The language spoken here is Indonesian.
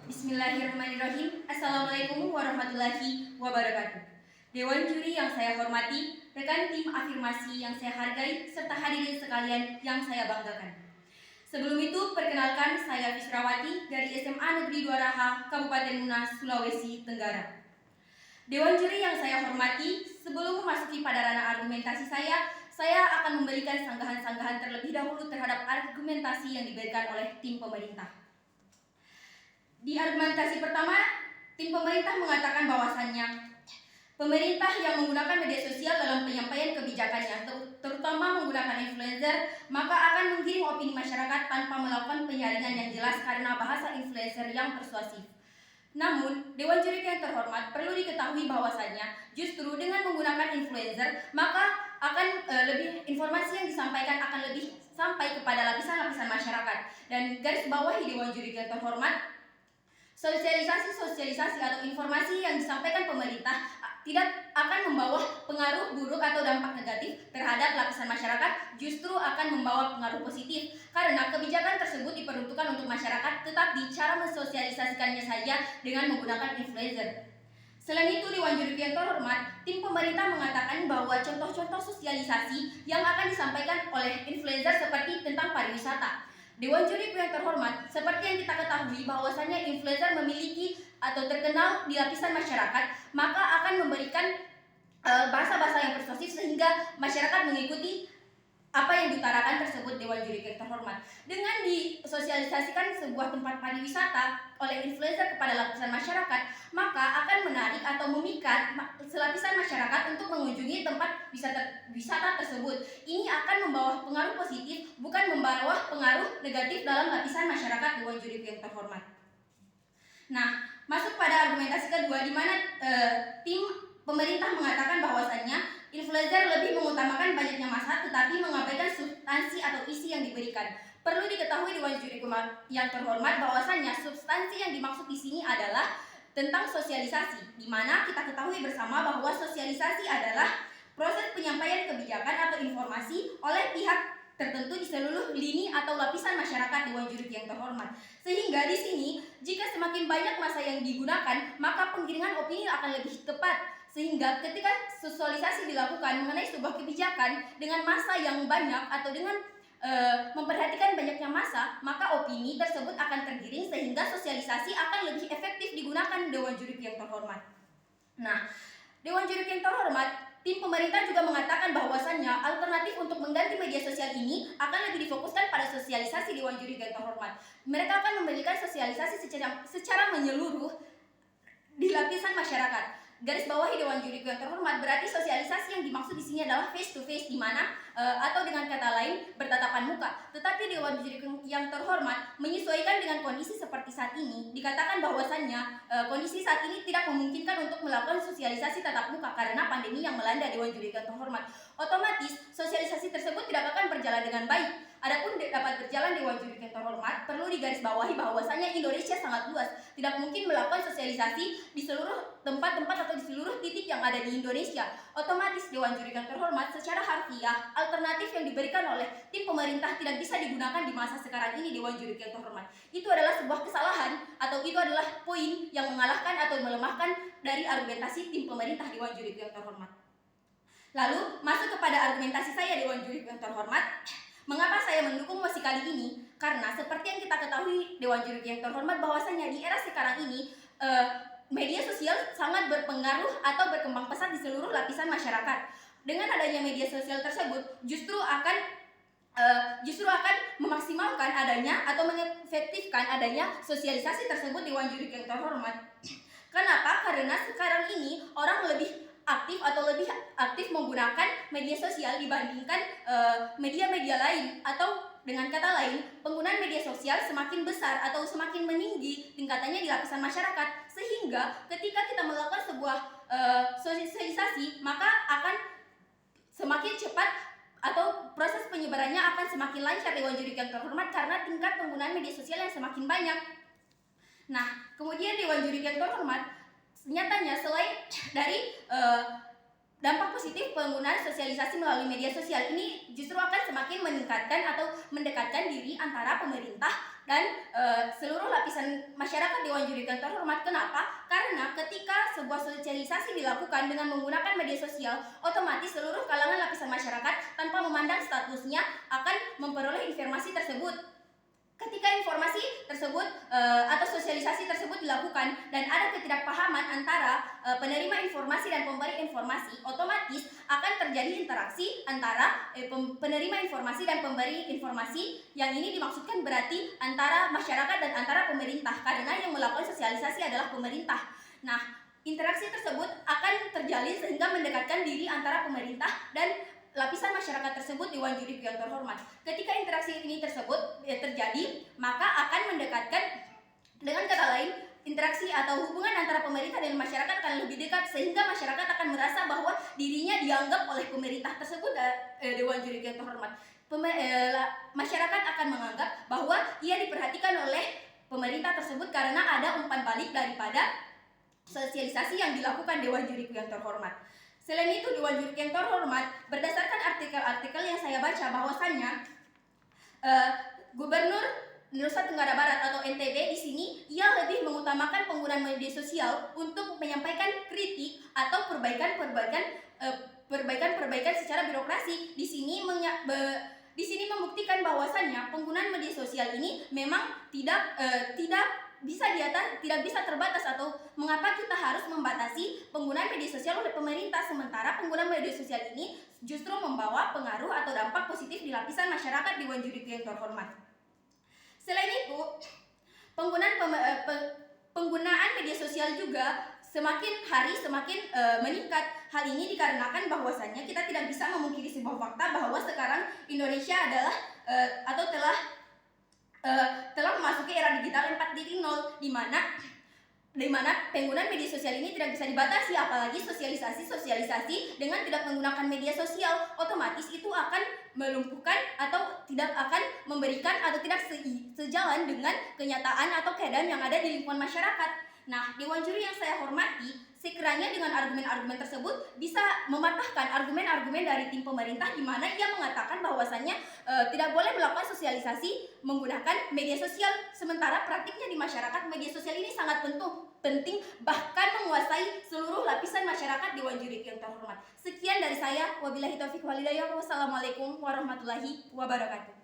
Bismillahirrahmanirrahim. Assalamualaikum warahmatullahi wabarakatuh. Dewan juri yang saya hormati, rekan tim afirmasi yang saya hargai, serta hadirin sekalian yang saya banggakan. Sebelum itu, perkenalkan saya Fisrawati dari SMA Negeri Duaraha, Kabupaten Munas, Sulawesi Tenggara. Dewan juri yang saya hormati, sebelum memasuki pada ranah argumentasi saya akan memberikan sanggahan-sanggahan terlebih dahulu terhadap argumentasi yang diberikan oleh tim pemerintah. Di argumentasi pertama, tim pemerintah mengatakan bahwasannya pemerintah yang menggunakan media sosial dalam penyampaian kebijakannya, terutama menggunakan influencer, maka akan menggiring opini masyarakat tanpa melakukan penyaringan yang jelas karena bahasa influencer yang persuasif. Namun, Dewan Juri yang terhormat perlu diketahui bahwasannya justru dengan menggunakan influencer, maka akan informasi yang disampaikan akan lebih sampai kepada lapisan-lapisan masyarakat. Dan garis bawahi Dewan Juri yang terhormat, sosialisasi atau informasi yang disampaikan pemerintah tidak akan membawa pengaruh buruk atau dampak negatif terhadap lapisan masyarakat, justru akan membawa pengaruh positif karena kebijakan tersebut diperuntukkan untuk masyarakat, tetapi cara mensosialisasikannya saja dengan menggunakan influencer. Selain itu, Dewan Juri yang terhormat, tim pemerintah mengatakan bahwa contoh-contoh sosialisasi yang akan disampaikan oleh influencer seperti tentang pariwisata. Dewan Juri yang terhormat, seperti yang kita ketahui bahwasannya influencer memiliki atau terkenal di lapisan masyarakat, maka akan memberikan bahasa-bahasa yang persuasif sehingga masyarakat mengikuti apa yang diutarakan tersebut. Dewan Juri yang terhormat, dengan disosialisasikan sebuah tempat pariwisata oleh influencer kepada lapisan masyarakat, maka akan menarik atau memikat selapisan masyarakat untuk mengunjungi tempat wisata tersebut. Ini akan membawa pengaruh positif, bukan membawa pengaruh negatif dalam lapisan masyarakat. Dewan Juri yang terhormat. Nah, masuk pada argumentasi kedua, di mana tim pemerintah mengatakan bahwasannya influencer lebih mengutamakan banyaknya massa tetapi mengabaikan substansi atau isi yang diberikan. Perlu diketahui Dewan Juri yang terhormat bahwasannya substansi yang dimaksud di sini adalah tentang sosialisasi, di mana kita ketahui bersama bahwa sosialisasi adalah proses penyampaian kebijakan atau informasi oleh pihak tertentu di seluruh lini atau lapisan masyarakat. Dewan Juri yang terhormat, sehingga di sini jika semakin banyak massa yang digunakan, maka penggiringan opini akan lebih tepat. Sehingga ketika sosialisasi dilakukan mengenai sebuah kebijakan dengan massa yang banyak atau dengan memperhatikan banyaknya massa, maka opini tersebut akan tergiring sehingga sosialisasi akan lebih efektif digunakan. Dewan Juri yang terhormat. Nah, Dewan Juri yang terhormat, tim pemerintah juga mengatakan bahwasannya alternatif untuk mengganti media sosial ini akan lebih difokuskan pada sosialisasi. Dewan Juri yang terhormat, mereka akan memberikan sosialisasi secara menyeluruh di lapisan masyarakat. Garis bawahi Dewan Juri yang terhormat, berarti sosialisasi yang dimaksud di sini adalah face to face, di mana atau dengan kata lain bertatapan muka. Tetapi Dewan Juri yang terhormat menyesuaikan dengan kondisi seperti saat ini. Dikatakan bahwasannya kondisi saat ini tidak memungkinkan untuk melakukan sosialisasi tatap muka karena pandemi yang melanda. Dewan Juri yang terhormat, otomatis sosialisasi tersebut tidak akan berjalan dengan baik. Adapun dapat berjalan. Dewan Juri yang terhormat, perlu digarisbawahi bahwasannya Indonesia sangat luas, tidak mungkin melakukan sosialisasi di seluruh tempat-tempat atau di seluruh titik yang ada di Indonesia. Otomatis Dewan Juri yang terhormat, secara harfiah alternatif yang diberikan oleh tim pemerintah tidak bisa digunakan di masa sekarang ini. Dewan Juri yang terhormat, itu adalah sebuah kesalahan atau itu adalah poin yang mengalahkan atau melemahkan dari argumentasi tim pemerintah. Dewan Juri yang terhormat. Lalu masuk kepada argumentasi saya. Dewan Juri yang terhormat, mengapa saya mendukung mosi kali ini? Karena seperti yang kita ketahui Dewan Juri yang terhormat, bahwasanya di era sekarang ini media sosial sangat berpengaruh atau berkembang pesat di seluruh lapisan masyarakat. Dengan adanya media sosial tersebut justru akan memaksimalkan adanya atau mengefektifkan adanya sosialisasi tersebut. Dewan Juri yang terhormat, kenapa? Karena sekarang ini orang lebih aktif menggunakan media sosial dibandingkan media-media lain, atau dengan kata lain, penggunaan media sosial semakin besar atau semakin meninggi tingkatannya di lapisan masyarakat, sehingga ketika kita melakukan sebuah sosialisasi, maka akan semakin cepat atau proses penyebarannya akan semakin lancar. Dewan Juri yang terhormat, karena tingkat penggunaan media sosial yang semakin banyak. Nah, kemudian Dewan Juri yang terhormat, nyatanya selain dari dampak positif penggunaan sosialisasi melalui media sosial ini justru akan semakin meningkatkan atau mendekatkan diri antara pemerintah dan seluruh lapisan masyarakat Dewan Juri yang terhormat. Kenapa? Karena ketika sebuah sosialisasi dilakukan dengan menggunakan media sosial, otomatis seluruh kalangan lapisan masyarakat tanpa memandang statusnya akan memperoleh informasi tersebut. Ketika informasi tersebut atau sosialisasi tersebut dilakukan dan ada ketidakpahaman antara penerima informasi dan pemberi informasi, otomatis akan terjadi interaksi antara penerima informasi dan pemberi informasi. Yang ini dimaksudkan berarti antara masyarakat dan antara pemerintah, karena yang melakukan sosialisasi adalah pemerintah. Nah, interaksi tersebut akan terjalin sehingga mendekatkan diri antara pemerintah dan lapisan masyarakat tersebut Dewan Juri yang terhormat. Ketika interaksi ini terjadi, maka akan mendekatkan, dengan kata lain, interaksi atau hubungan antara pemerintah dan masyarakat akan lebih dekat, sehingga masyarakat akan merasa bahwa dirinya dianggap oleh pemerintah tersebut Dewan Juri yang terhormat. Masyarakat akan menganggap bahwa ia diperhatikan oleh pemerintah tersebut karena ada umpan balik daripada sosialisasi yang dilakukan Dewan Juri yang terhormat. Selain itu, Dewan Juri yang terhormat, berdasarkan artikel-artikel yang saya baca, bahwasannya Gubernur Nusa Tenggara Barat atau NTB di sini ia lebih mengutamakan penggunaan media sosial untuk menyampaikan kritik atau perbaikan secara birokrasi. Di sini membuktikan bahwasannya penggunaan media sosial ini memang tidak bisa terbatas, atau mengapa kita harus membatasi penggunaan media sosial oleh pemerintah, sementara penggunaan media sosial ini justru membawa pengaruh atau dampak positif di lapisan masyarakat Dewan Juri yang terhormat. Selain itu, penggunaan media sosial juga semakin hari semakin meningkat. Hal ini dikarenakan bahwasannya kita tidak bisa memungkiri sebuah fakta bahwa sekarang Indonesia adalah atau telah memasuki era digital 4.0, di mana penggunaan media sosial ini tidak bisa dibatasi, apalagi sosialisasi dengan tidak menggunakan media sosial, otomatis itu akan melumpuhkan atau tidak akan memberikan atau tidak sejalan dengan kenyataan atau keadaan yang ada di lingkungan masyarakat. Nah, Dewan Juri yang saya hormati, sekiranya dengan argumen-argumen tersebut bisa mematahkan argumen-argumen dari tim pemerintah, di mana ia mengatakan bahwasannya tidak boleh melakukan sosialisasi menggunakan media sosial, sementara praktiknya di masyarakat media sosial ini sangat penting, bahkan menguasai seluruh lapisan masyarakat Dewan Juri yang terhormat. Sekian dari saya, wabillahi taufiq wal hidayah, wassalamualaikum warahmatullahi wabarakatuh.